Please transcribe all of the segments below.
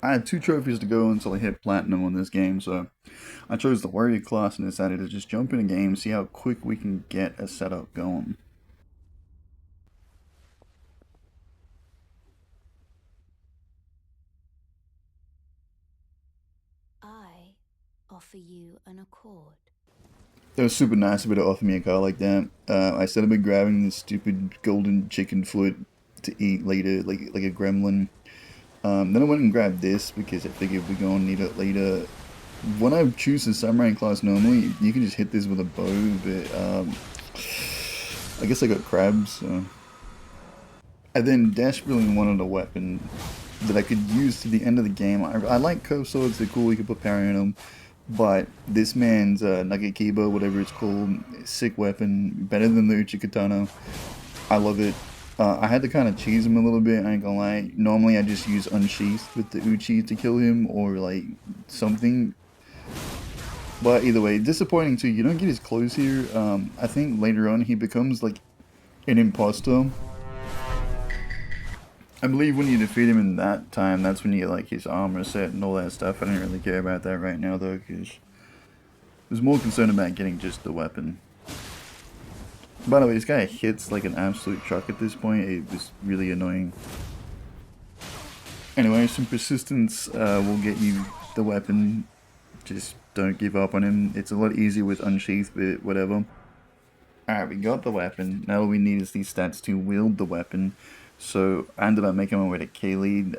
I had 2 trophies to go until I hit platinum on this game, so I chose the warrior class and decided to just jump in a game, see how quick we can get a setup going. I offer you an accord. It was super nice of her to offer me a car like that. I said I've been grabbing this stupid golden chicken foot to eat later, like a gremlin. Then I went and grabbed this because I figured we're gonna need it later. When I choose the samurai class normally, you can just hit this with a bow, but I guess I got crabs. So. I then desperately wanted a weapon that I could use to the end of the game. I like curved swords, they're cool, you can put parry in them. But this man's Nugget Kiba, whatever it's called, sick weapon, better than the Uchikatana. I love it. I had to kind of cheese him a little bit, I ain't gonna lie. Normally I just use Unsheathed with the Uchi to kill him, or like something. But either way, disappointing too. You don't get his clothes here. I think later on he becomes like an imposter. I believe when you defeat him in that time, that's when you get like his armor set and all that stuff. I don't really care about that right now though, because I was more concerned about getting just the weapon. By the way, this guy hits like an absolute truck at this point. It was really annoying. Anyway, some persistence will get you the weapon. Just don't give up on him. It's a lot easier with Unsheath, but whatever. Alright, we got the weapon. Now all we need is these stats to wield the weapon. So I ended up making my way to K-Lead.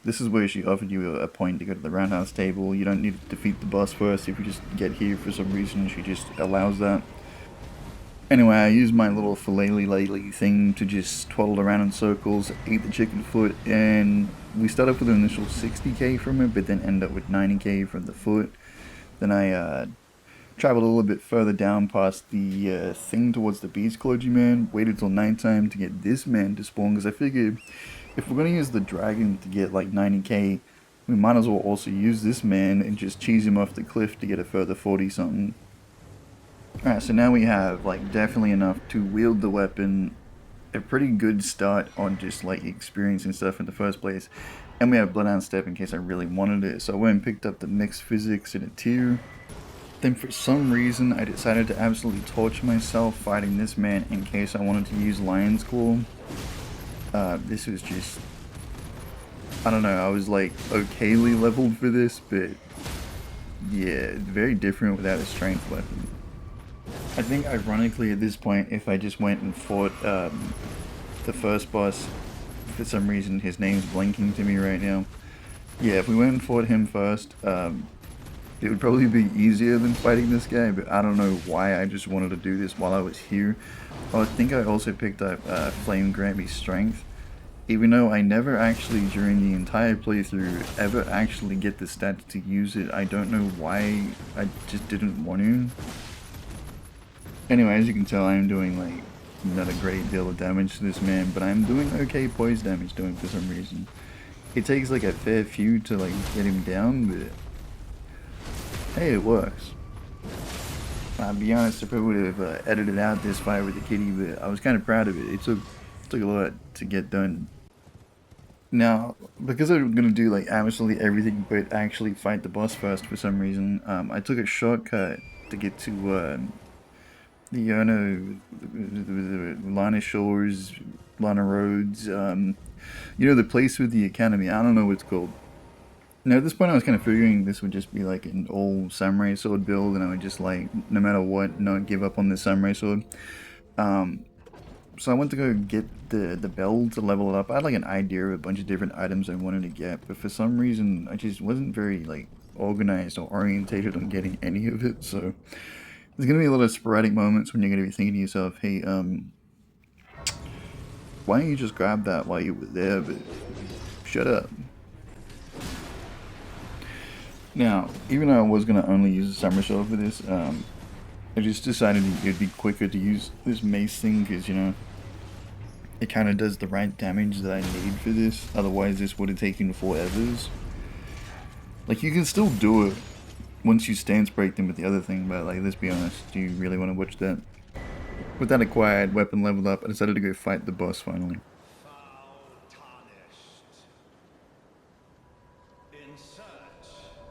This is where she offered you a point to go to the roundhouse table. You don't need to defeat the boss first. If you just get here for some reason, she just allows that. Anyway, I used my little fillet thing to just twaddle around in circles, eat the chicken foot, and we start off with an initial 60k from it, but then end up with 90k from the foot. Then I traveled a little bit further down past the thing towards the beast clergyman, waited till nighttime to get this man to spawn, because I figured if we're going to use the dragon to get like 90k, we might as well also use this man and just cheese him off the cliff to get a further 40 something. Alright, so now we have like definitely enough to wield the weapon, a pretty good start on just like experiencing stuff in the first place. And we have Bloodhound Step in case I really wanted it. So I went and picked up the mixed physics in a tier. Then for some reason I decided to absolutely torture myself fighting this man in case I wanted to use Lion's Claw. This was just, I don't know, I was like okayly leveled for this, but yeah, very different without a strength weapon. I think ironically at this point, if I just went and fought the first boss, for some reason his name's blinking to me right now. Yeah, if we went and fought him first, it would probably be easier than fighting this guy, but I don't know why I just wanted to do this while I was here. Oh, I think I also picked up Flame Grant Me Strength, even though I never actually, during the entire playthrough, ever actually get the stats to use it. I don't know why I just didn't want to. Anyway, as you can tell, I am doing like not a great deal of damage to this man, but I'm doing okay poise damage to him for some reason. It takes like a fair few to like get him down, but hey, it works. I'll be honest, I probably would have edited out this fight with the kitty, but I was kind of proud of it. It took a lot to get done. Now, because I'm gonna do like absolutely everything but actually fight the boss first for some reason, I took a shortcut to get to the Lana Shores, Lana Roads, the place with the academy. I don't know what it's called. Now at this point I was kind of figuring this would just be like an old samurai sword build and I would just like, no matter what, not give up on this samurai sword. Um, so I went to go get the bell to level it up. I had like an idea of a bunch of different items I wanted to get, but for some reason I just wasn't very like organized or orientated on getting any of it, so there's gonna be a lot of sporadic moments when you're gonna be thinking to yourself, hey, why don't you just grab that while you were there, but shut up. Now, even though I was gonna only use a summer sword for this, I just decided it'd be quicker to use this mace thing, because, it kind of does the right damage that I need for this, otherwise this would have taken forever. Like, you can still do it once you stance break them with the other thing, but like, let's be honest, do you really want to watch that? With that acquired weapon leveled up, I decided to go fight the boss finally. Foul tarnished. in search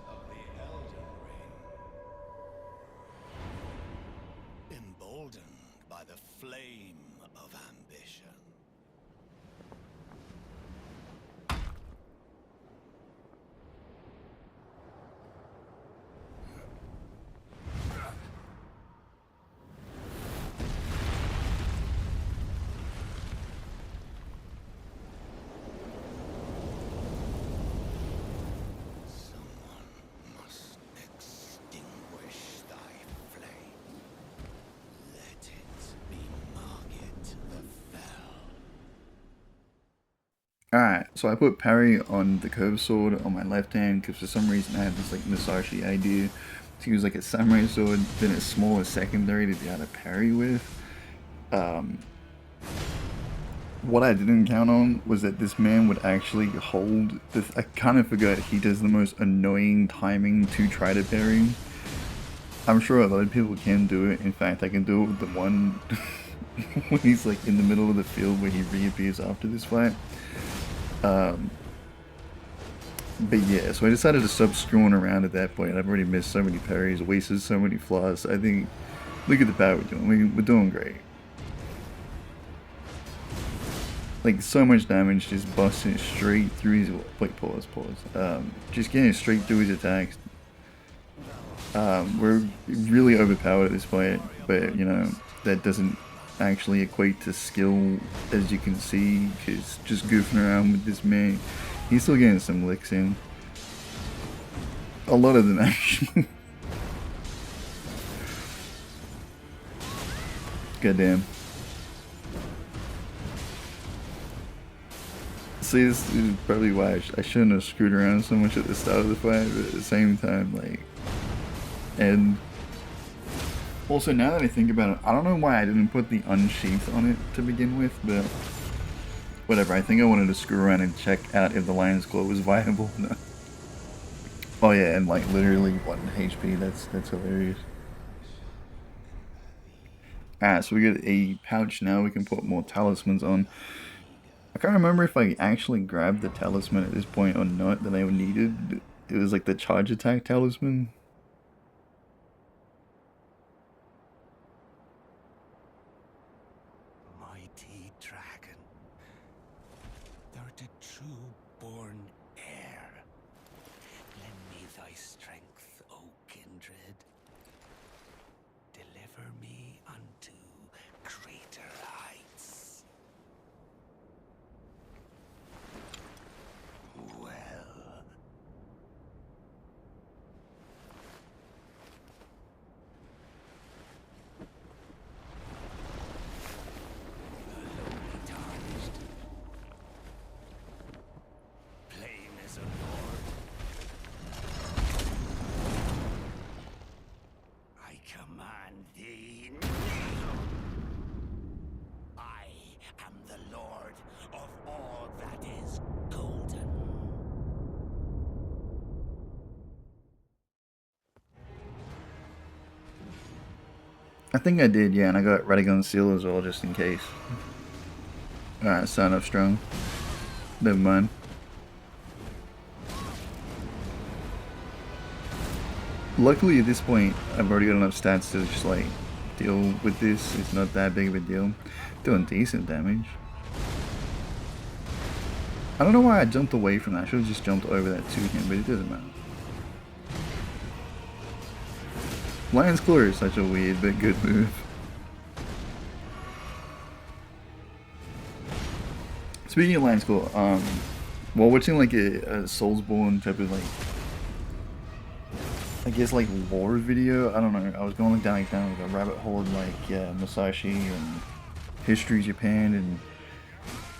of the Elden Ring. Emboldened by the flame of ambition. Alright, so I put parry on the curved sword on my left hand because for some reason I had this like Musashi idea to use like a samurai sword, then a smaller secondary to be able to parry with. What I didn't count on was that this man would actually hold this. I kind of forgot he does the most annoying timing to try to parry. I'm sure a lot of people can do it. In fact, I can do it with the one when he's like in the middle of the field where he reappears after this fight. But yeah, so I decided to stop screwing around at that point. I've already missed so many parries, wasted so many flaws. I think, look at the power we're doing. We're doing great. Like, so much damage just busting straight through his... Wait, pause. Just getting straight through his attacks. We're really overpowered at this point, but, you know, that doesn't actually equate to skill, as you can see, because just goofing around with this man, he's still getting some licks in. A lot of them, actually. Goddamn. See, this is probably why I shouldn't have screwed around so much at the start of the fight, but at the same time, like... And... Also, now that I think about it, I don't know why I didn't put the unsheath on it to begin with, but... Whatever, I think I wanted to screw around and check out if the Lion's Claw was viable. No. Oh yeah, and like literally 1 HP, that's hilarious. Alright, so we get a pouch now, we can put more talismans on. I can't remember if I actually grabbed the talisman at this point or not that I needed. It was like the charge attack talisman. Mighty dragon, thou'rt a true-born heir. Lend me thy strength, O kindred. Deliver me unto greater heights. Well. Lowly tarnished. Plain as a lord. I command thee kneel. I am the lord of all that is golden. I think I did, yeah, and I got Radagon Seal as well, just in case. Alright, sign up strong. Never mind. Luckily at this point, I've already got enough stats to just like deal with this. It's not that big of a deal. Doing decent damage. I don't know why I jumped away from that. I should have just jumped over that to him, but it doesn't matter. Lion's Claw is such a weird but good move. Speaking of Lion's Claw, while watching like a Soulsborne type of like, I guess like lore video, I don't know, I was going down like a rabbit hole of like Musashi and history Japan, and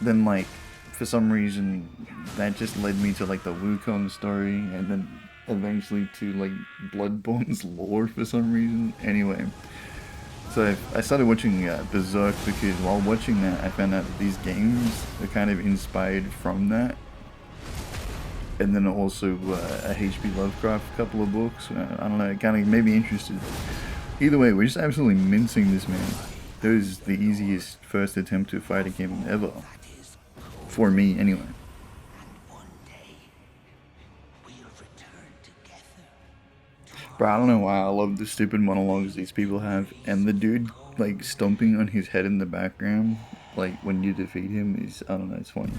then like for some reason that just led me to like the Wukong story, and then eventually to like Bloodborne's lore for some reason. Anyway, so I started watching Berserk because while watching that I found out that these games are kind of inspired from that. And then also a H.P. Lovecraft couple of books. I don't know, it kind of made me interested. Either way, we're just absolutely mincing this man. That was the easiest first attempt to fight a game ever. For me, anyway. And one day we'll Bro, I don't know why I love the stupid monologues these people have, and the dude like stomping on his head in the background, like when you defeat him, is I don't know, it's funny.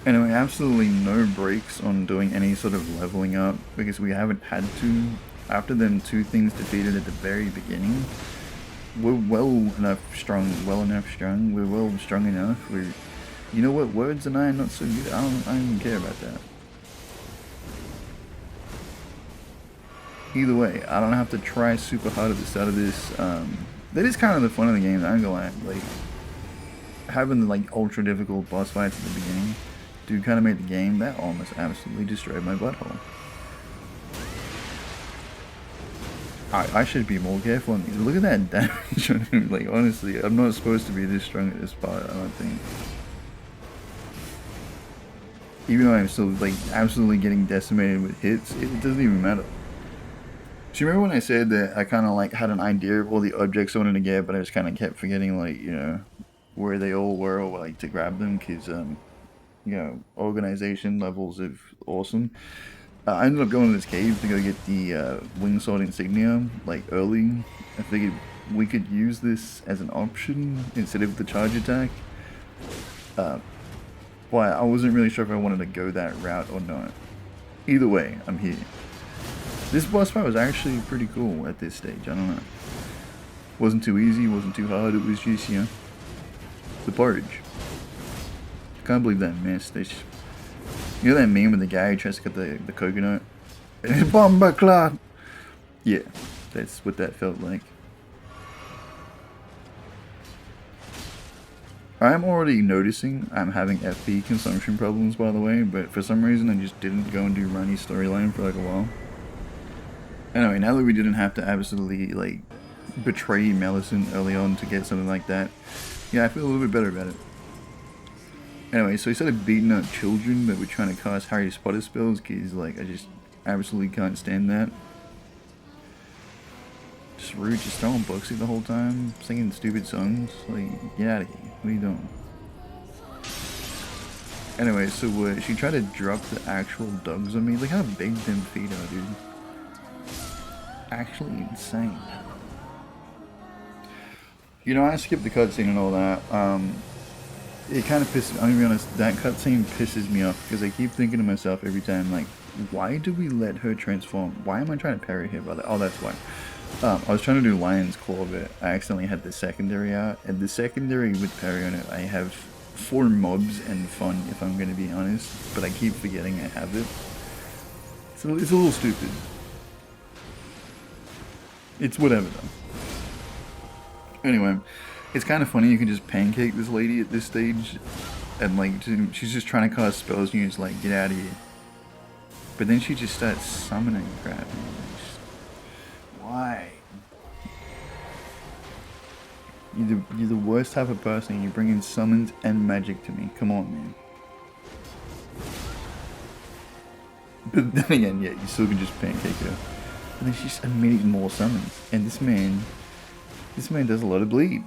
Anyway, absolutely no breaks on doing any sort of leveling up because we haven't had to. After them two things defeated at the very beginning, we're well enough strong. We're well strong enough. You know what? Words and I are not so good. I don't even care about that. Either way, I don't have to try super hard at the start of this. That is kind of the fun of the game. I ain't gonna lie. Like having the like ultra difficult boss fights at the beginning, do kind of make the game that almost absolutely destroyed my butthole. I should be more careful on these. Look at that damage on him. Like honestly, I'm not supposed to be this strong at this part. I don't think. Even though I'm still like absolutely getting decimated with hits, it doesn't even matter. Do you remember when I said that I kind of like had an idea of all the objects I wanted to get, but I just kind of kept forgetting like where they all were or like to grab them because organization levels of awesome. I ended up going to this cave to go get the wing sword insignia like early. I figured we could use this as an option instead of the charge attack. But I wasn't really sure if I wanted to go that route or not. Either way, I'm here. This boss fight was actually pretty cool at this stage, I don't know. Wasn't too easy, wasn't too hard, it was just, the porridge. Can't believe that missed. You know that meme with the guy who tries to get the coconut? Bomba clock! Yeah, that's what that felt like. I'm already noticing I'm having FP consumption problems, by the way, but for some reason I just didn't go and do Rani's storyline for like a while. Anyway, now that we didn't have to absolutely, like, betray Melisant early on to get something like that, yeah, I feel a little bit better about it. Anyway, so instead of beating up children that were trying to cast Harry Potter spells, because, like, I just absolutely can't stand that. Just rude, just throwing books the whole time, singing stupid songs. Like, get out of here. What are you doing? Anyway, so she tried to drop the actual dogs on me. Look how big them feet are, dude. Actually insane. I skipped the cutscene and all that. It kind of pisses. I'm gonna be honest. That cutscene pisses me off because I keep thinking to myself every time, like, why do we let her transform? Why am I trying to parry her, brother? Oh, that's why. I was trying to do Lion's Claw, but I accidentally had the secondary out, and the secondary with parry on it, I have 4 mobs and fun, if I'm gonna be honest. But I keep forgetting I have it. It's a little stupid. It's whatever though. Anyway, it's kind of funny you can just pancake this lady at this stage, and like she's just trying to cast spells and you're just like, get out of here. But then she just starts summoning crap. Why? You're the worst type of person. You bring in summons and magic to me. Come on, man. But then again, yeah, you still can just pancake her. And then she's immediately more summons. And this man does a lot of bleed.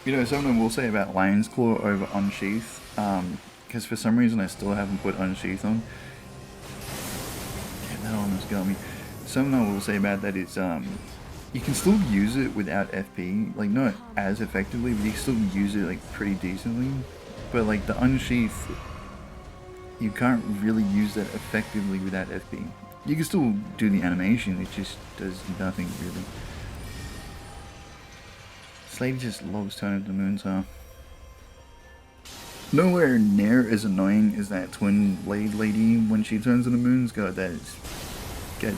Something I will say about Lion's Claw over Unsheath, because for some reason I still haven't put Unsheath on. Damn, that almost got me. Something I will say about that is, you can still use it without FP, like not as effectively, but you can still use it like pretty decently. But like the Unsheath, you can't really use that effectively without FP. You can still do the animation, it just does nothing really. This lady just loves turning to the moon, so nowhere near as annoying as that twin blade lady when she turns to the moons. God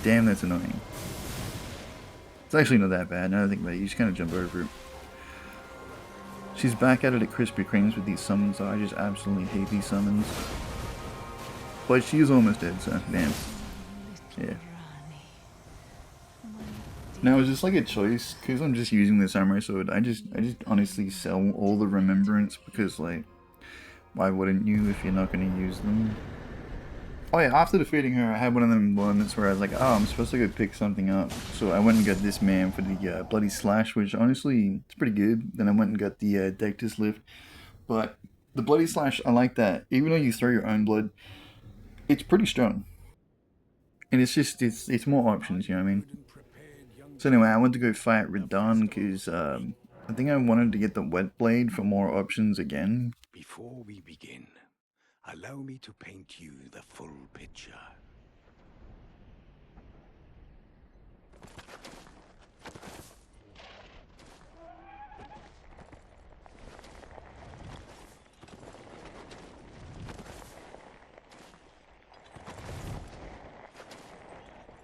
damn, that's annoying. It's actually not that bad, now that I think about it, you just kind of jump over it. She's back at it at Krispy Kremes with these summons, so I just absolutely hate these summons. But she's almost dead, so damn. Yeah. Now, is this like a choice? Because I'm just using the samurai sword, I just honestly sell all the remembrance because, like, why wouldn't you if you're not going to use them? Oh yeah, after defeating her, I had one of them moments where I was like, oh, I'm supposed to go pick something up. So I went and got this man for the Bloody Slash, which honestly, it's pretty good. Then I went and got the Dectus Lift. But the Bloody Slash, I like that. Even though you throw your own blood, it's pretty strong. And it's just, it's more options, you know what I mean? So anyway, I went to go fight Radon because I think I wanted to get the wet blade for more options again. Before we begin, allow me to paint you the full picture.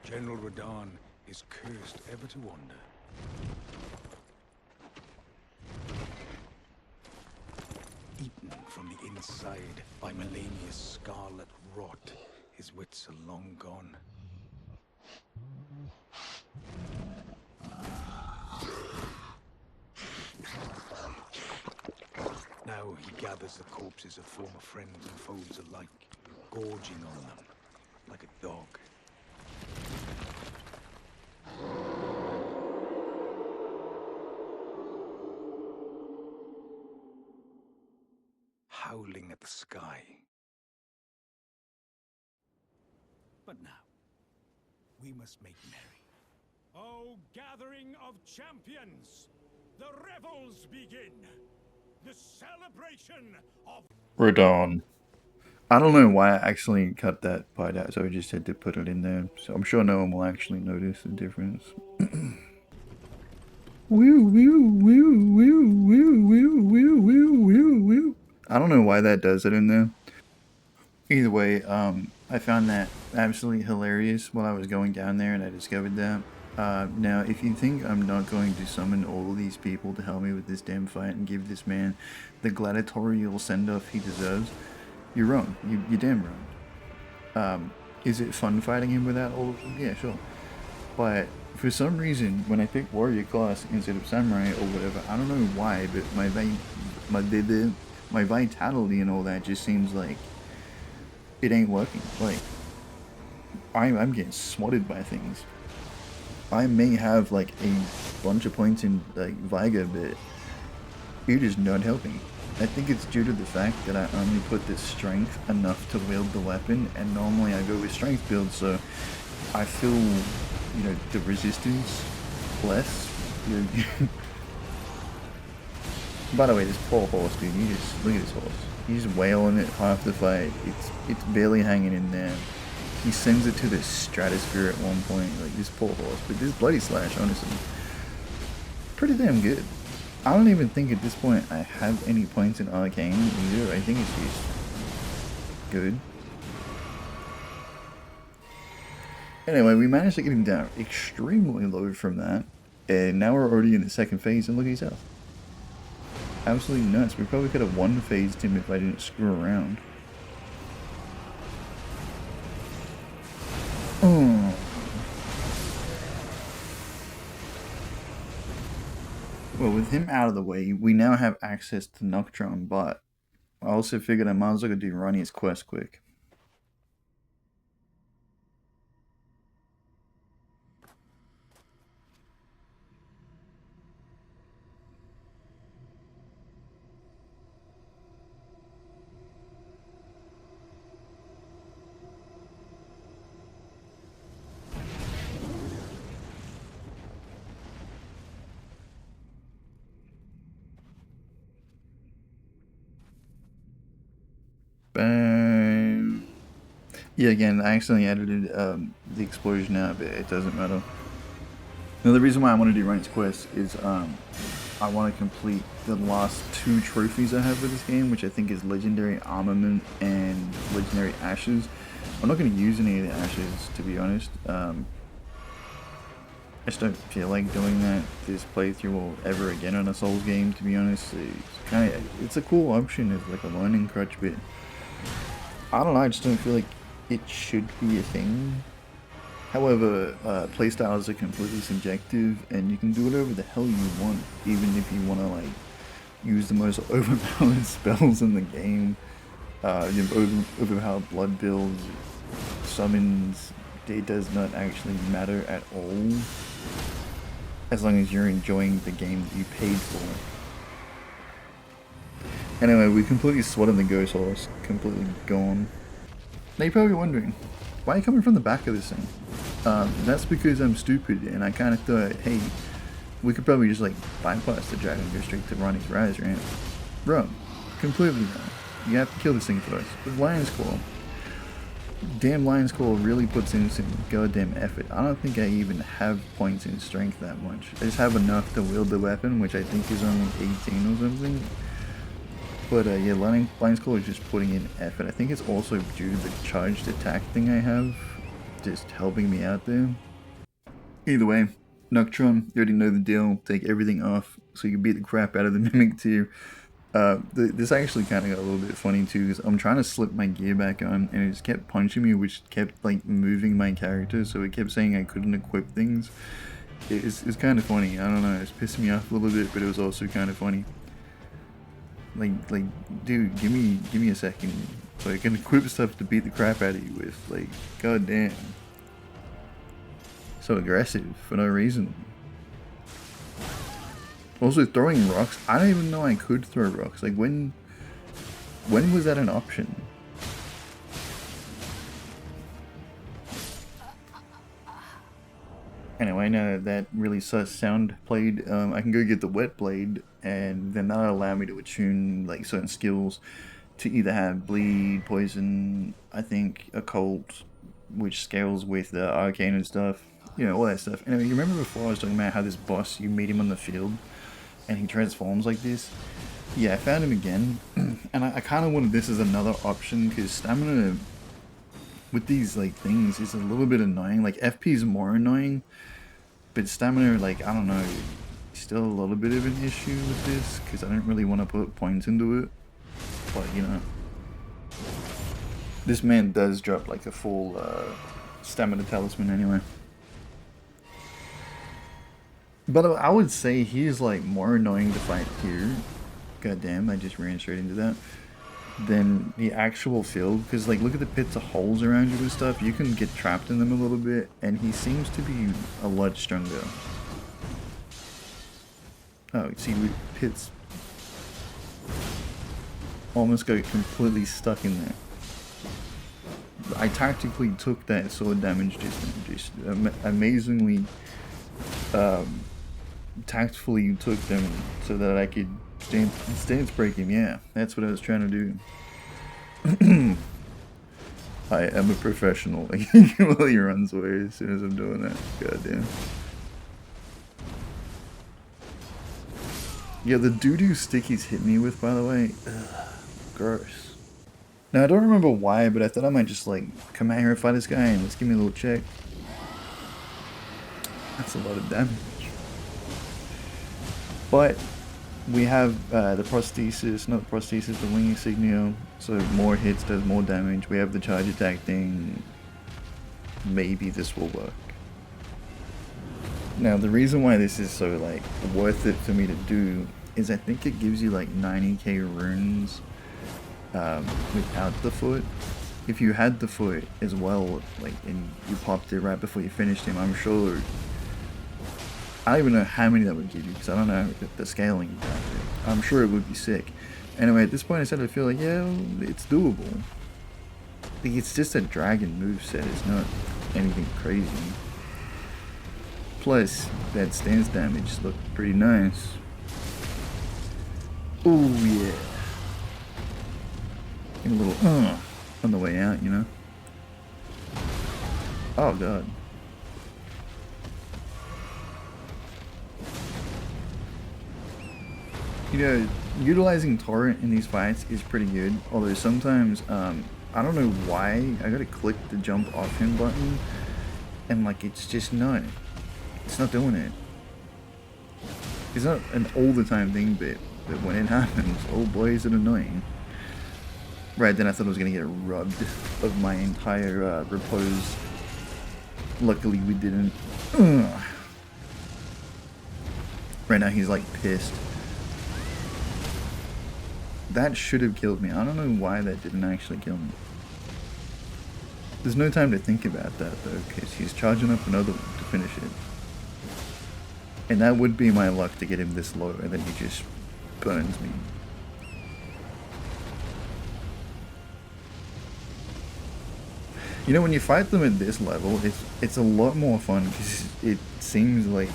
General Radon is cursed ever to wander. Eaten from the inside by Melania's scarlet rot, his wits are long gone. Now he gathers the corpses of former friends and foes alike, gorging on them like a dog. Howling at the sky. But now, we must make merry. O gathering of champions, the revels begin. The celebration of Radon. I don't know why I actually cut that part out, so I just had to put it in there. So I'm sure no one will actually notice the difference. Woo, woo, woo, woo, woo, woo, woo, woo, woo, woo. I don't know why that does it in there. Either way, I found that absolutely hilarious while I was going down there and I discovered that. Now, if you think I'm not going to summon all of these people to help me with this damn fight and give this man the gladiatorial send-off he deserves, you're wrong. You're damn wrong. Is it fun fighting him without all of them? Yeah, sure. But for some reason, when I pick warrior class instead of samurai or whatever, I don't know why, but my vitality and all that just seems like it ain't working. Like, I'm getting swatted by things. I may have like a bunch of points in like Vigor, but you're just not helping. I think it's due to the fact that I only put this strength enough to wield the weapon, and normally I go with strength builds, so I feel, you know, the resistance less. By the way, this poor horse, dude, you just look at this horse. He's wailing it half the fight. It's barely hanging in there. He sends it to the stratosphere at one point, like this poor horse. But this Bloody Slash, honestly, pretty damn good. I don't even think at this point I have any points in Arcane either. I think it's just good. Anyway, we managed to get him down extremely low from that. And now we're already in the second phase, and look at his health. Absolutely nuts. We probably could have one-phased him if I didn't screw around. Oh. Well, with him out of the way, we now have access to Noctron, but I also figured I might as well go do Ronnie's quest quick. Bam. Yeah, again, I accidentally edited the explosion out, but it doesn't matter. Now, the reason why I want to do Ronnie's quest is I want to complete the last 2 trophies I have for this game, which I think is Legendary Armament and Legendary Ashes. I'm not going to use any of the Ashes, to be honest. I just don't feel like doing that this playthrough or ever again on a Souls game, to be honest. It's a cool option as like a learning crutch, but I don't know, I just don't feel like it should be a thing. However, playstyles are completely subjective, and you can do whatever the hell you want, even if you want to like use the most overpowered spells in the game, overpowered blood builds, summons. It does not actually matter at all, as long as you're enjoying the game that you paid for. Anyway, we completely swatted the ghost horse, completely gone. Now you're probably wondering, why are you coming from the back of this thing? That's because I'm stupid, and I kind of thought, hey, we could probably just like bypass the dragon and go straight to Ronnie's Rise, right? Wrong. Completely wrong. You have to kill this thing first. With Lion's Claw. Damn, Lion's Claw really puts in some goddamn effort. I don't think I even have points in strength that much. I just have enough to wield the weapon, which I think is only 18 or something. But yeah, Lion's Claw is just putting in effort. I think it's also due to the charged attack thing I have, just helping me out there. Either way, Noctron, you already know the deal. Take everything off so you can beat the crap out of the Mimic too. This actually kind of got a little bit funny too, because I'm trying to slip my gear back on and it just kept punching me, which kept like moving my character, so it kept saying I couldn't equip things. It's kind of funny. I don't know, it's pissing me off a little bit, but it was also kind of funny. Like, dude, give me a second so I can equip stuff to beat the crap out of you with. Like, goddamn. So aggressive for no reason. Also, throwing rocks. I don't even know I could throw rocks. Like, when was that an option? Anyway, now that really sus sound played, I can go get the wet blade, and then that'll allow me to attune like certain skills to either have bleed, poison, I think occult, which scales with the arcane and stuff, you know, all that stuff. Anyway, you remember before I was talking about how this boss, you meet him on the field, and he transforms like this? Yeah, I found him again, and I kind of wanted this as another option, because stamina with these like things is a little bit annoying. Like FP is more annoying, but stamina, like, I don't know, still a little bit of an issue with this, because I don't really want to put points into it. But you know, this man does drop like a full stamina talisman anyway. But I would say he's like more annoying to fight here. God damn, I just ran straight into that. Than the actual field, because like look at the pits of holes around you and stuff. You can get trapped in them a little bit, and he seems to be a lot stronger. Oh, see, we pits almost got completely stuck in there. I tactically took that sword damage just amazingly tactfully took them so that I could stance break him. Yeah, that's what I was trying to do. I am a professional. Well, he runs away as soon as I'm doing that. Goddamn. Yeah, the doo-doo stick he's hit me with, by the way. Ugh, gross. Now, I don't remember why, but I thought I might just, like, come out here and fight this guy and let's give me a little check. That's a lot of damage. But we have the prosthesis, not the prosthesis, the wing insignia, so more hits does more damage. We have the charge attack thing. Maybe this will work. Now the reason why this is so like worth it for me to do is I think it gives you like 90k runes without the foot. If you had the foot as well, like, and you popped it right before you finished him, I'm sure, I don't even know how many that would give you, because I don't know the scaling. I'm sure it would be sick. Anyway, at this point I started to feel like, yeah, it's doable. Like, it's just a dragon moveset, it's not anything crazy. Plus, that stance damage looked pretty nice. Oh yeah. And a little on the way out, you know? Oh god. You know, utilizing torrent in these fights is pretty good, although sometimes, I don't know why, I gotta click the jump off him button, and like, it's just not, it's not doing it. It's not an all the time thing, but when it happens, oh boy is it annoying. Right, then I thought I was gonna get robbed of my entire repose. Luckily we didn't. Ugh. Right now he's like pissed. That should have killed me. I don't know why that didn't actually kill me. There's no time to think about that though, because he's charging up another one to finish it. And that would be my luck to get him this low, and then he just burns me. You know, when you fight them at this level, it's a lot more fun because it seems like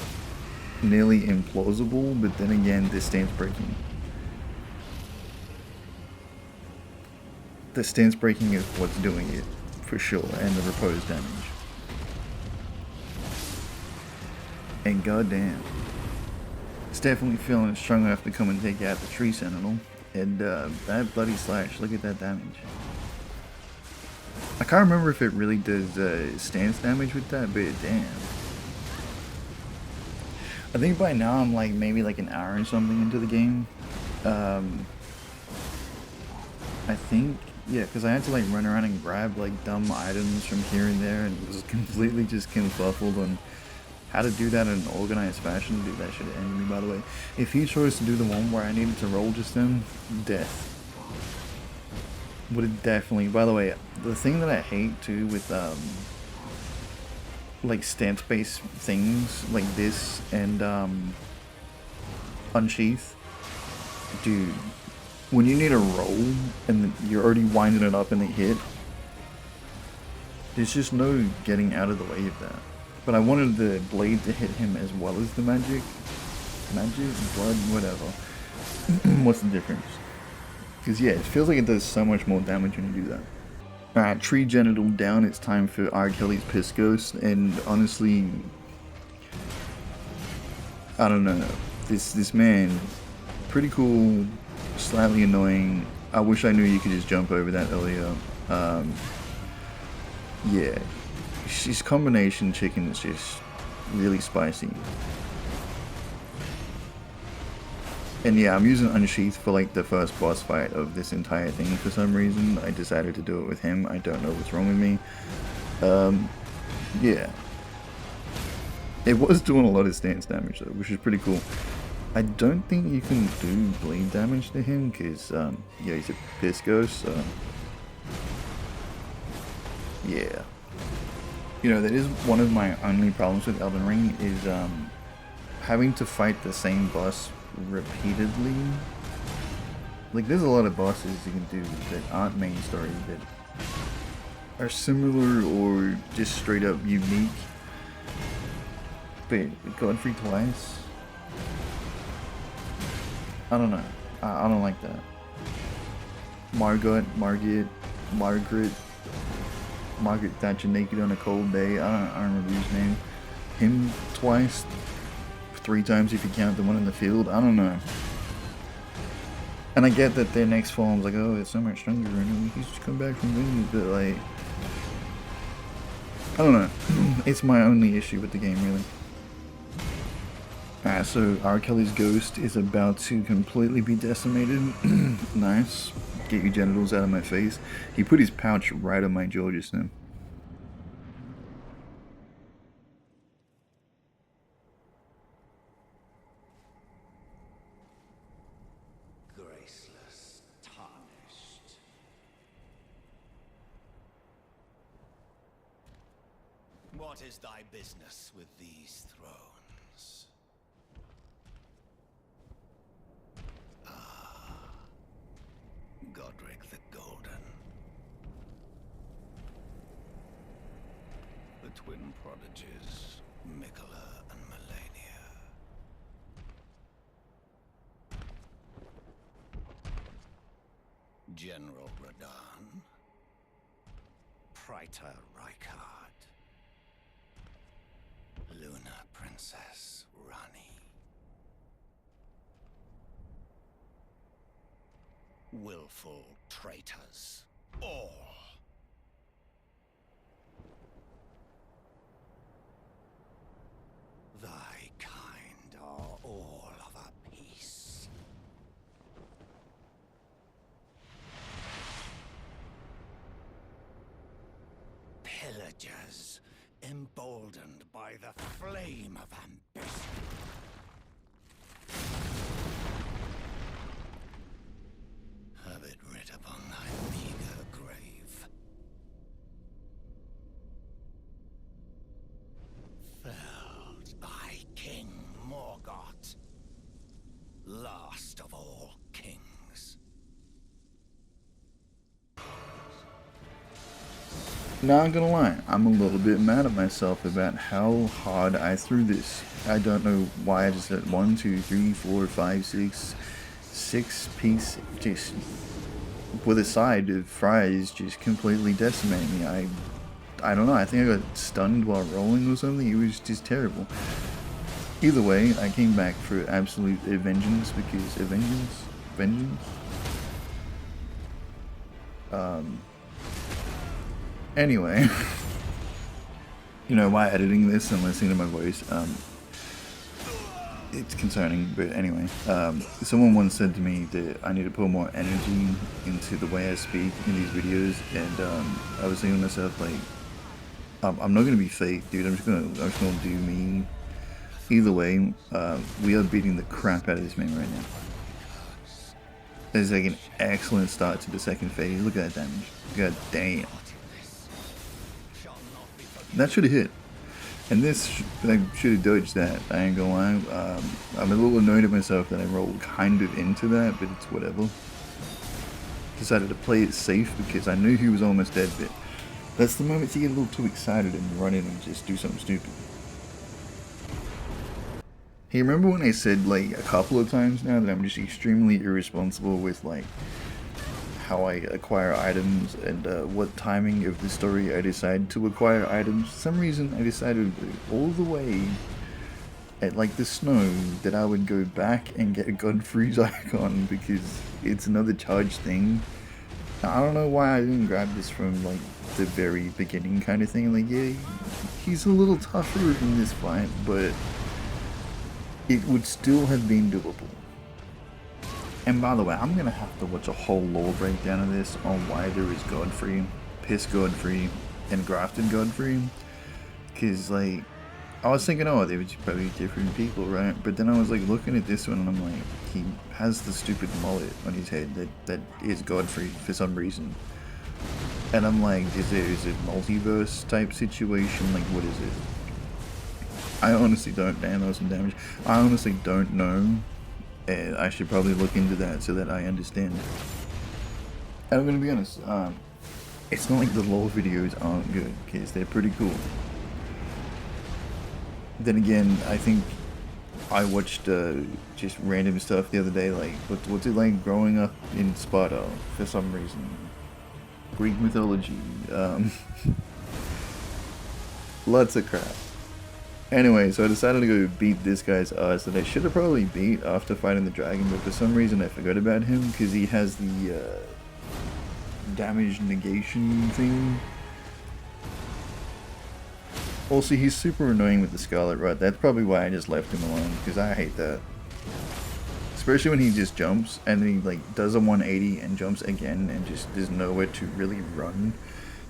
nearly implausible, but then again, the stance breaking. The stance breaking is what's doing it, for sure, and the repose damage. And goddamn, it's definitely feeling strong enough to come and take out the tree sentinel. And that bloody slash, look at that damage. I can't remember if it really does stance damage with that, but damn. I think by now I'm like maybe like an hour or something into the game. I think, yeah, because I had to like run around and grab like dumb items from here and there, and was completely just confuffled on how to do that in an organized fashion. Dude, that should have ended me, by the way. If he chose to do the one where I needed to roll just then, death. Would have definitely, by the way, the thing that I hate too with like stance-based things like this and Unsheath, dude, when you need a roll and you're already winding it up and they hit, there's just no getting out of the way of that. But I wanted the blade to hit him as well as the magic, blood, whatever. What's the difference? Because yeah, it feels like it does so much more damage when you do that. Alright, tree genital down, it's time for R. Kelly's Piss Ghost, and honestly, I don't know, this man, pretty cool, slightly annoying. I wish I knew you could just jump over that earlier. Yeah, his combination chicken is just really spicy. And yeah, I'm using Unsheath for like the first boss fight of this entire thing for some reason. I decided to do it with him. I don't know what's wrong with me. Yeah. It was doing a lot of stance damage though, which is pretty cool. I don't think you can do bleed damage to him because, yeah, he's a piss ghost, so... Yeah. You know, that is one of my only problems with Elden Ring is, having to fight the same boss repeatedly. Like, there's a lot of bosses you can do that aren't main story that are similar or just straight up unique. But Godfrey twice? I don't know. I don't like that. Margaret Thatcher naked on a cold day. I don't remember his name. Him twice. 3 times if you count the one in the field. I don't know. And I get that their next form's like, oh, it's so much stronger and he's just come back from Vinny, but like, I don't know. It's my only issue with the game, really. Alright, so R. Kelly's ghost is about to completely be decimated. Nice. Get your genitals out of my face. He put his pouch right on my jaw just now. Graceless, tarnished. What is thy business with these thrones? Godric the Golden. The twin prodigies, Mikola and Melania. General Radahn. Praetor Rykard. Luna Princess Rani. Willful traitors, all. Thy kind are all of a piece. Pillagers, emboldened by the flame of ambition. Have it writ upon thy meager grave. Felled by King Morgoth, last of all kings. Not gonna lie, I'm a little bit mad at myself about how hard I threw this. I don't know why I just did 1, 2, 3, 4, 5, 6, 6-piece just with a side of fries just completely decimating me. I don't know, I think I got stunned while rolling or something. It was just terrible. Either way, I came back for absolute vengeance because vengeance. Anyway, you know, while editing this and listening to my voice, it's concerning, but anyway, someone once said to me that I need to put more energy into the way I speak in these videos, and I was thinking to myself, like, I'm not gonna be fake, dude. I'm just gonna do me. Either way, we are beating the crap out of this man right now. It's like an excellent start to the second phase. Look at that damage. God damn. That should have hit. And this, I should have dodged that. I ain't gonna lie. I'm a little annoyed at myself that I rolled kind of into that, but it's whatever. Decided to play it safe because I knew he was almost dead, but that's the moment you get a little too excited and run in and just do something stupid. Hey, remember when I said, like, a couple of times now that I'm just extremely irresponsible with, like, how I acquire items and what timing of the story I decide to acquire items? For some reason, I decided all the way at, like, the snow that I would go back and get a Godfrey's icon because it's another charge thing. I don't know why I didn't grab this from, like, the very beginning kind of thing. Like, yeah, he's a little tougher in this fight, but it would still have been doable. And by the way, I'm gonna have to watch a whole lore breakdown of this on why there is Godfrey, Piss Godfrey, and Grafted Godfrey. Because, like, I was thinking, oh, they were probably different people, right? But then I was, like, looking at this one and I'm like, he has the stupid mullet on his head that is Godfrey for some reason. And I'm like, is it multiverse type situation? Like, what is it? I honestly don't. Damn, that was some damage. I honestly don't know. And I should probably look into that so that I understand. And I'm gonna be honest. It's not like the lore videos aren't good, because they're pretty cool. Then again, I think I watched just random stuff the other day, like what's it like growing up in Sparta for some reason. Greek mythology. Lots of crap. Anyway, so I decided to go beat this guy's ass that I should have probably beat after fighting the dragon, but for some reason I forgot about him because he has the damage negation thing. Also, he's super annoying with the Scarlet Rot. That's probably why I just left him alone, because I hate that. Especially when he just jumps and then he like does a 180 and jumps again and just there's nowhere to really run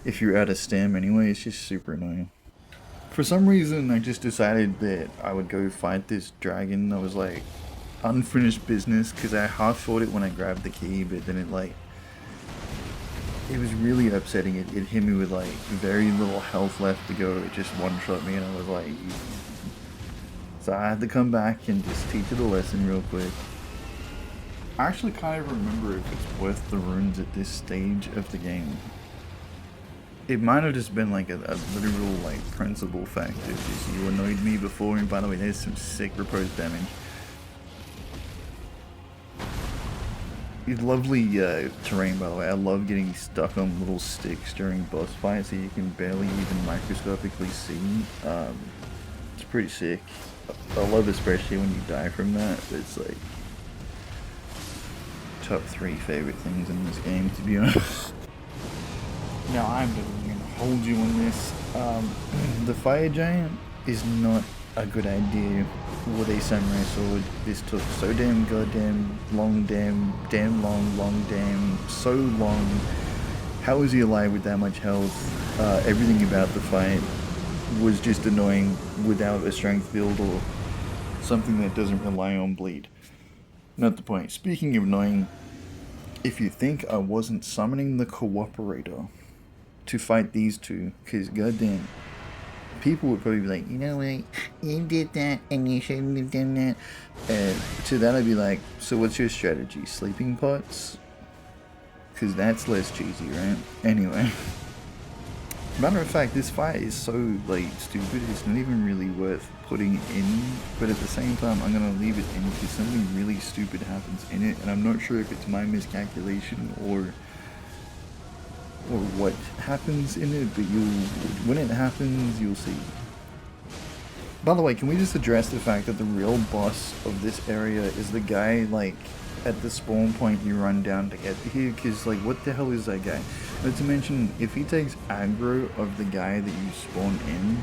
if you're out of stam anyway. It's just super annoying. For some reason, I just decided that I would go fight this dragon. I was like, unfinished business, because I half fought it when I grabbed the key, but then it was really upsetting. It hit me with like very little health left to go. It just one-shot me and I was like, so I had to come back and just teach it a lesson real quick. I actually kind of remember if it's worth the runes at this stage of the game. It might have just been like a literal like principle factor, because you annoyed me before, and by the way, there's some sick riposte damage. It's lovely terrain, by the way. I love getting stuck on little sticks during boss fights so you can barely even microscopically see. It's pretty sick. I love especially when you die from that. It's like top 3 favorite things in this game, to be honest. Now I'm going to hold you on this. The fire giant is not a good idea with a samurai sword. This took so damn goddamn long, damn long, so long. How is he alive with that much health? Everything about the fight was just annoying without a strength build or something that doesn't rely on bleed. Not the point. Speaking of annoying, if you think I wasn't summoning the cooperator to fight these two, because goddamn, people would probably be like, you know what, you did that and you shouldn't have done that. To that I'd be like, so what's your strategy? Sleeping pots? Because that's less cheesy, right? Anyway, Matter of fact, this fight is so like stupid, it's not even really worth putting in, but at the same time I'm gonna leave it in because something really stupid happens in it, and I'm not sure if it's my miscalculation or what happens in it, but when it happens, you'll see. By the way, can we just address the fact that the real boss of this area is the guy, like, at the spawn point you run down to get here? Because, like, what the hell is that guy? Not to mention, if he takes aggro of the guy that you spawn in,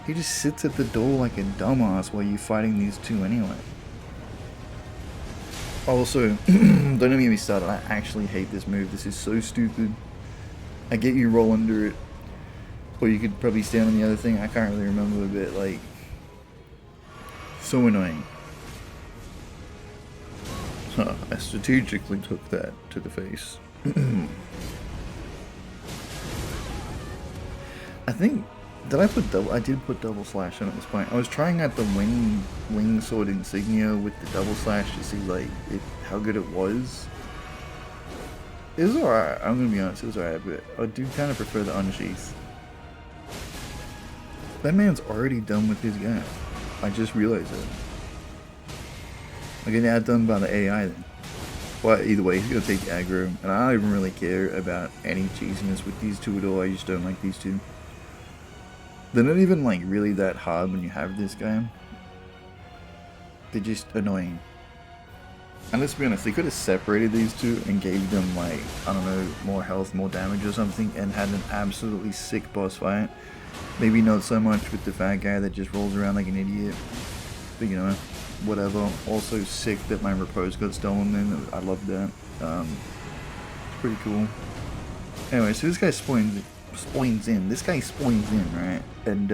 he just sits at the door like a dumbass while you're fighting these two anyway. Also, don't get me started, I actually hate this move. This is so stupid. I get you roll under it, or you could probably stand on the other thing. I can't really remember, but like, so annoying. Huh, I strategically took that to the face. I think, did I put double? I did put double slash on at this point. I was trying out the wing sword insignia with the double slash to see like how good it was. It was alright, I'm gonna be honest, it was alright, but I do kind of prefer the unsheath. That man's already done with his game. I just realized it. I'm getting outdone by the AI then. Well, either way, he's gonna take aggro, and I don't even really care about any cheesiness with these two at all. I just don't like these two. They're not even like really that hard when you have this guy. They're just annoying. And let's be honest, they could have separated these two and gave them like, I don't know, more health, more damage or something, and had an absolutely sick boss fight. Maybe not so much with the fat guy that just rolls around like an idiot. But you know, whatever. Also sick that my repose got stolen then. I love that. It's pretty cool. Anyway, so this guy spawns in. This guy spawns in, right? And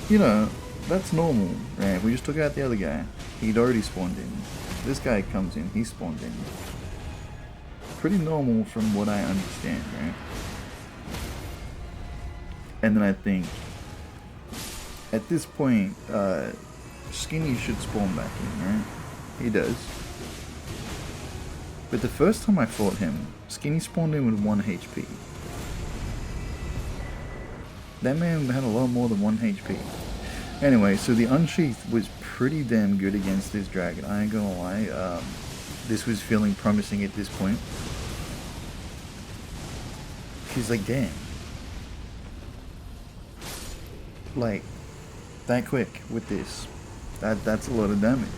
you know, that's normal, right? We just took out the other guy. He'd already spawned in. This guy comes in, he spawned in. Pretty normal from what I understand, right? And then I think, at this point, Skinny should spawn back in, right? He does. But the first time I fought him, Skinny spawned in with 1 HP. That man had a lot more than 1 HP. Anyway, so the Unsheath was pretty damn good against this dragon, I ain't gonna lie. This was feeling promising at this point. Cause like, damn. Like, that quick with this. That's a lot of damage.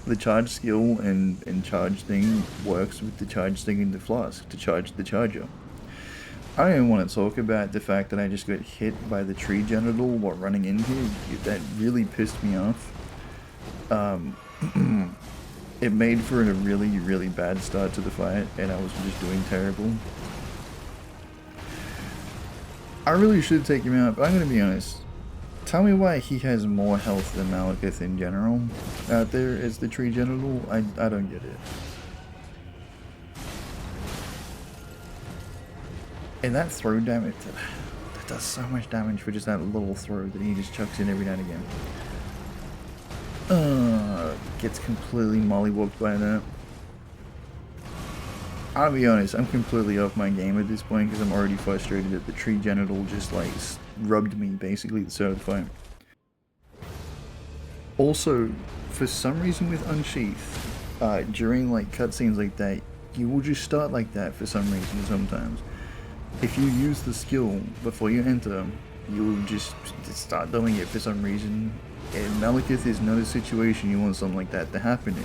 The charge skill and charge thing works with the charge thing in the flask to charge the charger. I don't even want to talk about the fact that I just got hit by the tree genital while running in here. That really pissed me off. It made for a really, really bad start to the fight, and I was just doing terrible. I really should take him out, but I'm going to be honest. Tell me why he has more health than Malekith in general out there as the tree genital. I don't get it. And that throw damage, that does so much damage for just that little throw that he just chucks in every now and again. Gets completely mollywopped by that. I'll be honest, I'm completely off my game at this point because I'm already frustrated that the tree genital just like rubbed me basically at the start of the fight. Also, for some reason with Unsheath, during like cutscenes like that, you will just start like that for some reason sometimes. If you use the skill before you enter, you'll just start doing it for some reason. And Malekith is not a situation you want something like that to happen in.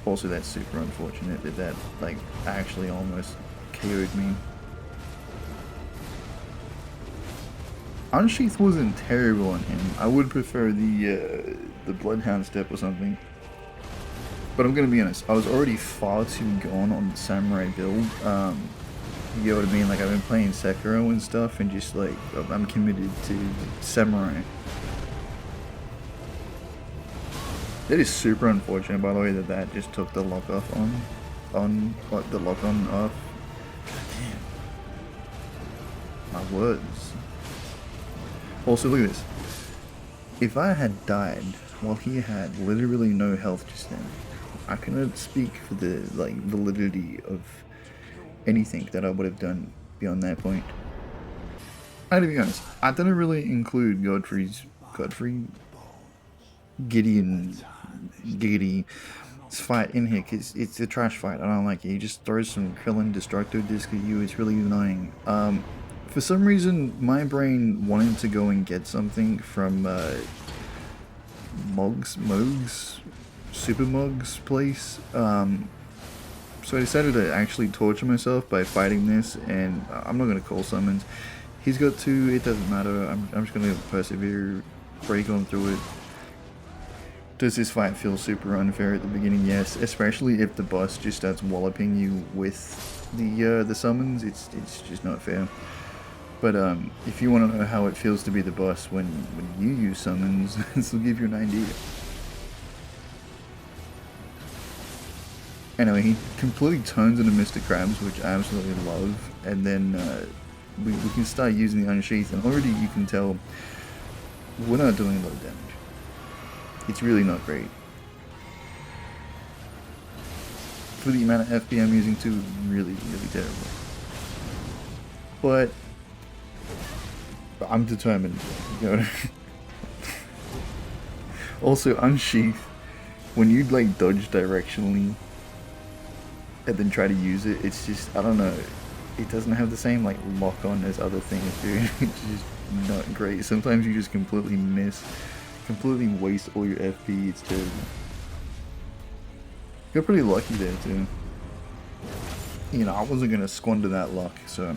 Also, that's super unfortunate that like actually almost KO'd me. Unsheath wasn't terrible on him. I would prefer the Bloodhound step or something. But I'm gonna be honest, I was already far too gone on the samurai build. You know what I mean? Like, I've been playing Sekiro and stuff, and just like, I'm committed to samurai. That is super unfortunate, by the way, that just took the lock off the lock on off. God damn. My words. Also, look at this. If I had died while he had literally no health just then, I cannot speak for the like validity of anything that I would have done beyond that point. To be honest, I didn't really include Gideon's fight in here because it's a trash fight. I don't like it. He just throws some Krillin Destructo Disc at you. It's really annoying. For some reason, my brain wanted to go and get something from Super Mog's place. So I decided to actually torture myself by fighting this, and I'm not gonna call summons. He's got 2, it doesn't matter. I'm just gonna persevere, break on through it. Does this fight feel super unfair at the beginning? Yes, especially if the boss just starts walloping you with the summons. It's just not fair. But if you want to know how it feels to be the boss when you use summons, this will give you an idea. Anyway, he completely turns into Mr. Krabs, which I absolutely love, and then we can start using the Unsheath, and already you can tell we're not doing a lot of damage. It's really not great. For the amount of FP I'm using too, really terrible. But I'm determined. You know? Also, Unsheath, when you like dodge directionally and then try to use it, it's just, I don't know, it doesn't have the same like lock on as other things do. It's just not great. Sometimes you just completely miss, completely waste all your FP. It's terrible. Got pretty lucky there too. You know, I wasn't gonna squander that luck, so.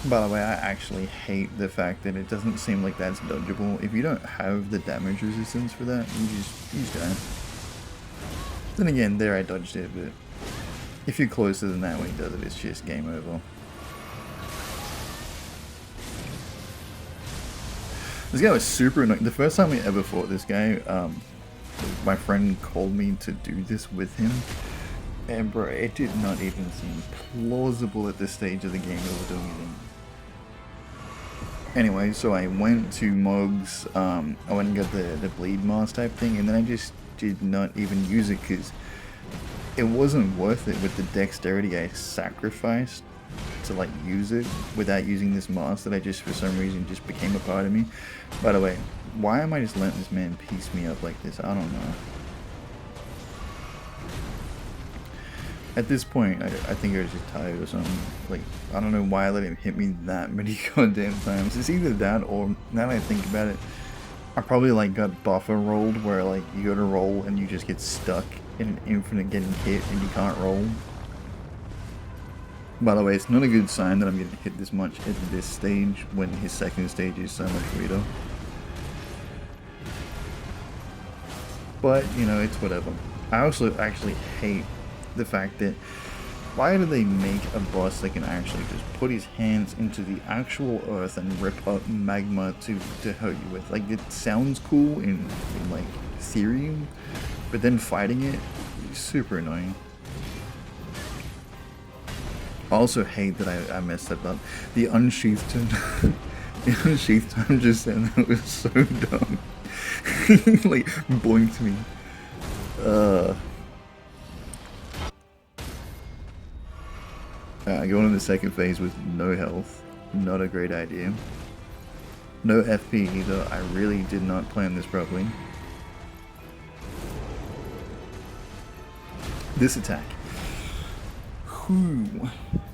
By the way, I actually hate the fact that it doesn't seem like that's dodgeable. If you don't have the damage resistance for that, you just die. Then again, there I dodged it, but if you're closer than that when he does it, it's just game over. This guy was super annoying. The first time we ever fought this guy, my friend called me to do this with him. And bro, it did not even seem plausible at this stage of the game that we're doing it in. Anyway, so I went to Mog's, I went and got the bleed mask type thing, and then I just did not even use it because it wasn't worth it with the dexterity I sacrificed to like use it without using this mask that I just for some reason just became a part of me. By the way, why am I just letting this man piece me up like this? I don't know. At this point, I think I was just tired or something. Like, I don't know why I let him hit me that many goddamn times. It's either that or, now that I think about it, I probably like got buffer rolled where like you go to roll and you just get stuck in an infinite getting hit and you can't roll. By the way, it's not a good sign that I'm getting hit this much at this stage when his second stage is so much sweeter. But, you know, it's whatever. I also actually hate the fact that why do they make a boss that can actually just put his hands into the actual earth and rip up magma to hurt you with? Like, it sounds cool in like theory, but then fighting it is super annoying. I also hate that I messed that up. The unsheathed the unsheathed time just then, that was so dumb. Like boinked me. Going into the second phase with no health, not a great idea. No FP either, I really did not plan this properly. This attack. Whew.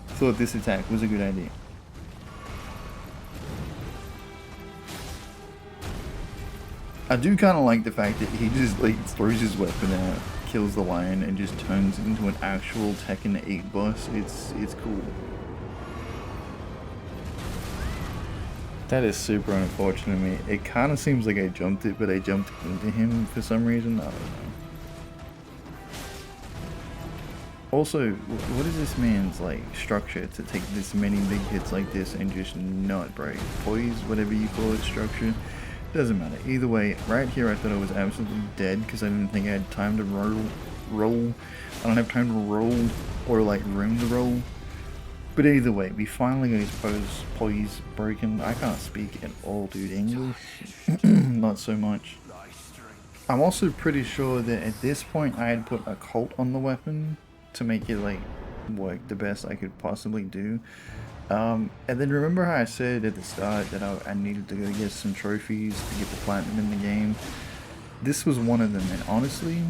Thought this attack was a good idea. I do kind of like the fact that he just like throws his weapon out, kills the lion, and just turns into an actual Tekken 8 boss. It's cool. That is super unfortunate of me. It kind of seems like I jumped it, but I jumped into him for some reason. I don't know. Also, what is this man's like structure to take this many big hits like this and just not break? Poise, whatever you call it, structure. Doesn't matter. Either way, right here I thought I was absolutely dead because I didn't think I had time to roll. I don't have time to roll or like room to roll. But either way, we finally got his poise broken. I can't speak at all, dude. English? Not so much. I'm also pretty sure that at this point I had put a cult on the weapon to make it like work the best I could possibly do. And then remember how I said at the start that I needed to go get some trophies to get the platinum in the game? This was one of them, and honestly,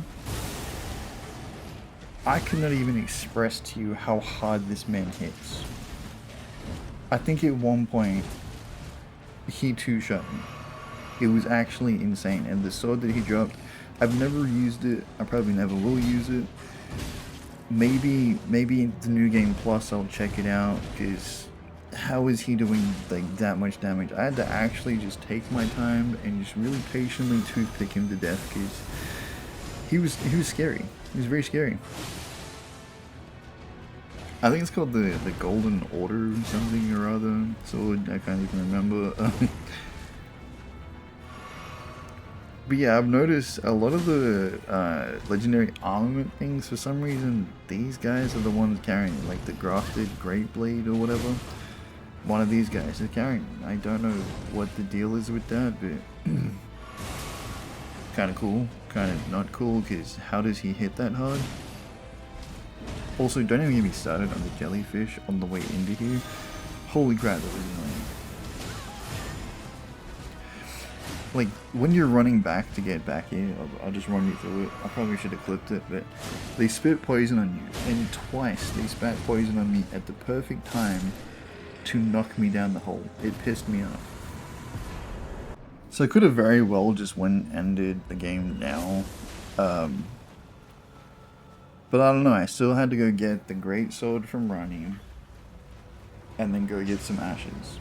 I could not even express to you how hard this man hits. I think at one point, he two-shot me. It was actually insane, and the sword that he dropped, I've never used it, I probably never will use it. Maybe in the new game plus I'll check it out, because how is he doing like that much damage? I had to actually just take my time and just really patiently toothpick him to death, because he was scary. He was very scary. I think it's called the Golden Order or something or other. So I can't even remember. But yeah, I've noticed a lot of the legendary armament things, for some reason, these guys are the ones carrying it, like the Grafted Great Blade or whatever. One of these guys is carrying it. I don't know what the deal is with that, but kind of cool, kind of not cool, because how does he hit that hard? Also, don't even get me started on the jellyfish on the way into here. Holy crap, that was annoying. Like, when you're running back to get back here, I'll just run you through it. I probably should have clipped it, but they spit poison on you, and twice they spat poison on me at the perfect time to knock me down the hole. It pissed me off. So I could have very well just went and ended the game now. But I don't know, I still had to go get the great sword from Ronnie, and then go get some ashes.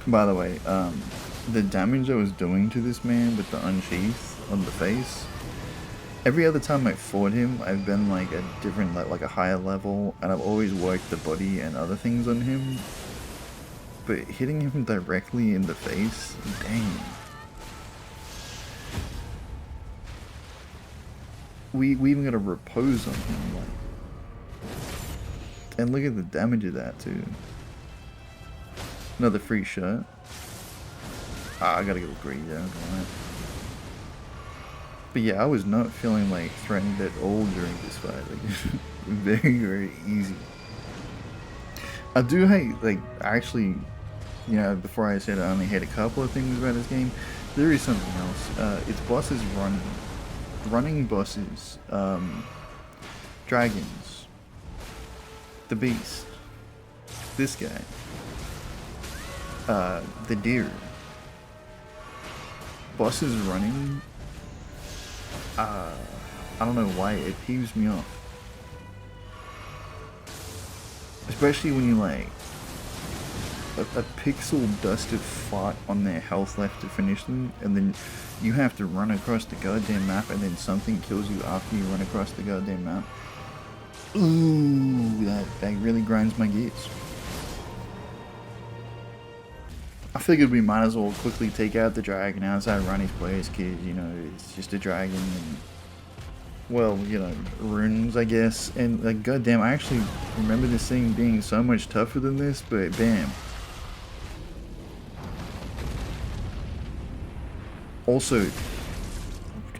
By the way, the damage I was doing to this man with the unsheath on the face, every other time I fought him, I've been like a different, like a higher level, and I've always worked the body and other things on him. But hitting him directly in the face, dang. We even got a repose on him, like. And look at the damage of that too. Another free shot. Ah, I gotta go greedy there, alright. But yeah, I was not feeling like threatened at all during this fight. Like, very, very easy. I do hate, like, actually, you know, before I said I only hate a couple of things about this game, there is something else. It's bosses running. Running bosses, dragons, the beast, this guy, the deer, bosses running, I don't know why, it peeves me off. Especially when you like, a pixel dusted fart on their health left to finish them, and then you have to run across the goddamn map, and then something kills you after you run across the goddamn map. Ooh, that really grinds my gears. I figured we might as well quickly take out the dragon outside Ronnie's place, cause, you know, it's just a dragon, and, well, you know, runes, I guess. And, like, goddamn, I actually remember this thing being so much tougher than this, but bam. Also,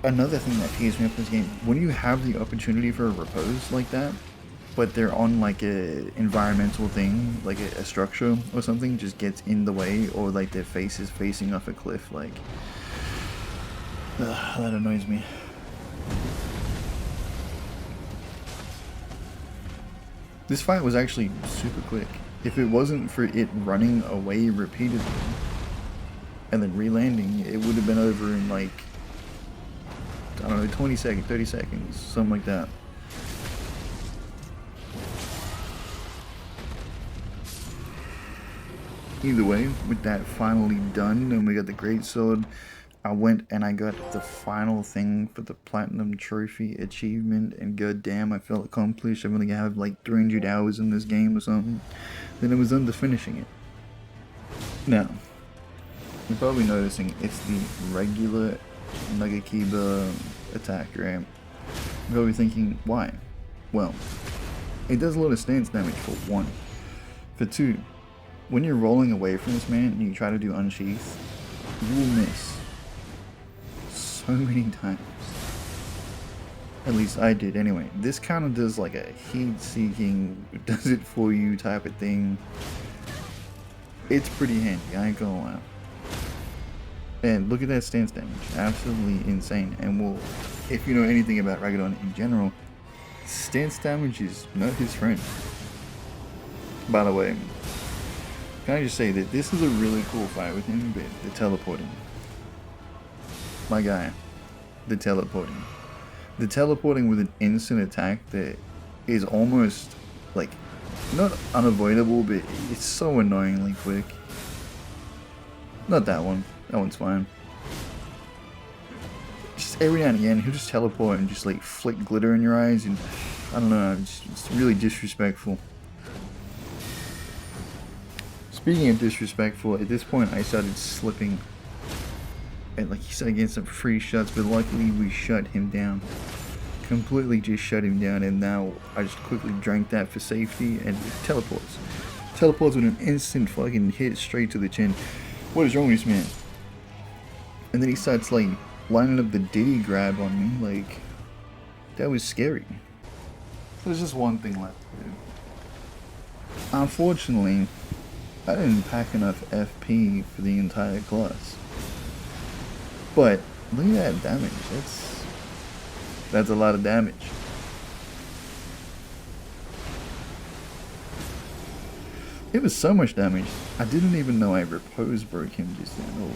another thing that peeves me off in this game, when you have the opportunity for a repose like that, but they're on like a environmental thing, like a structure or something, just gets in the way, or like their face is facing off a cliff, like, that annoys me. This fight was actually super quick. If it wasn't for it running away repeatedly, and then re-landing, it would have been over in like, I don't know, 20 seconds, 30 seconds, something like that. Either way, with that finally done, and we got the great sword, I went and I got the final thing for the platinum trophy achievement, and goddamn, I felt accomplished. I only have like 300 hours in this game or something. Then it was under finishing it. Now, you're probably noticing it's the regular Nagakiba attack, right? You're probably thinking, why? Well, it does a lot of stance damage for one. For two, when you're rolling away from this man and you try to do unsheath, you will miss so many times. At least I did anyway. This kind of does like a heat seeking, does it for you type of thing. It's pretty handy, I ain't gonna lie. And look at that stance damage, absolutely insane. And well, if you know anything about Ragaddon in general, stance damage is not his friend. By the way, can I just say that this is a really cool fight with him, but the teleporting. My guy, the teleporting. The teleporting with an instant attack that is almost, like, not unavoidable, but it's so annoyingly quick. Not that one. That one's fine. Just every now and again, he'll just teleport and just, like, flick glitter in your eyes, and I don't know, it's really disrespectful. Speaking of disrespectful, at this point I started slipping. And like he started getting some free shots, but luckily we shut him down. Completely just shut him down, and now I just quickly drank that for safety, and it teleports. Teleports with an instant fucking hit straight to the chin. What is wrong with this man? And then he starts like lining up the Diddy grab on me, like that was scary. There's just one thing left to do. Unfortunately, I didn't pack enough FP for the entire class. But look at that damage. That's a lot of damage. It was so much damage. I didn't even know I repose broke him just then. Oh,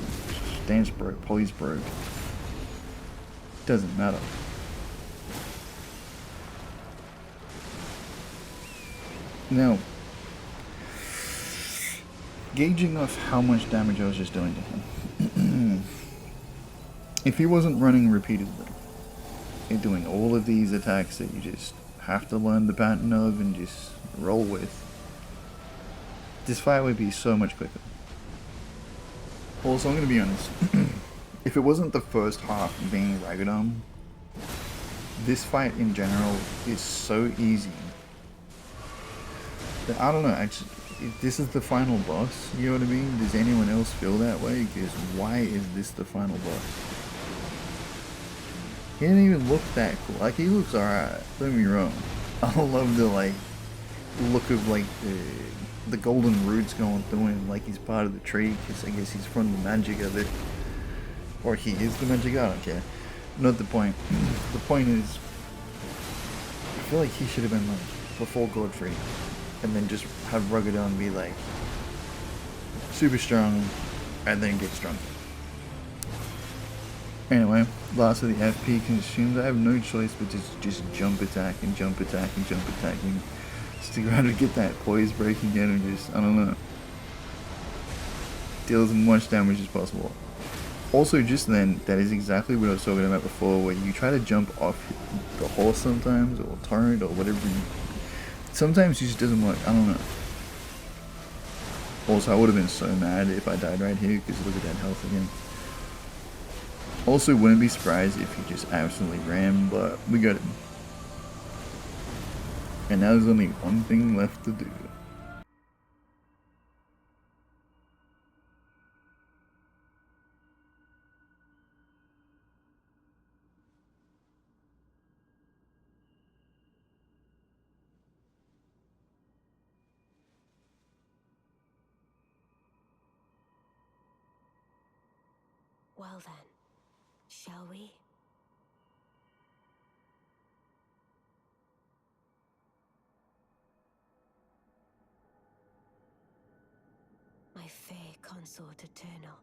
stance broke, poise broke. Doesn't matter. Now, gauging off how much damage I was just doing to him. If he wasn't running repeatedly and doing all of these attacks that you just have to learn the pattern of and just roll with, this fight would be so much quicker. Also, I'm going to be honest, if it wasn't the first half being Ragaddon, this fight in general is so easy that I don't know, actually, if this is the final boss, you know what I mean? Does anyone else feel that way? Because why is this the final boss? He didn't even look that cool. Like, he looks alright, don't get me wrong. I love the, like, look of, like, the golden roots going through him, like he's part of the tree, because I guess he's from the magic of it. Or he is the magic, I don't care. Not the point. The point is, I feel like he should have been, like, before Godfrey. And then just have Ragaddon be, like, super strong, and then get stronger. Anyway, last of the FP consumed. I have no choice but just jump attack and jump attack and jump attack and stick around to get that poise break again and just, I don't know, deal as much damage as possible. Also, just then, that is exactly what I was talking about before, where you try to jump off the horse sometimes, or torrent, or whatever. Sometimes it just doesn't work, I don't know. Also, I would have been so mad if I died right here, because look at that health again. Also, wouldn't be surprised if he just absolutely ran, but we got him. And now there's only one thing left to do. Well then, shall we? My fair consort eternal.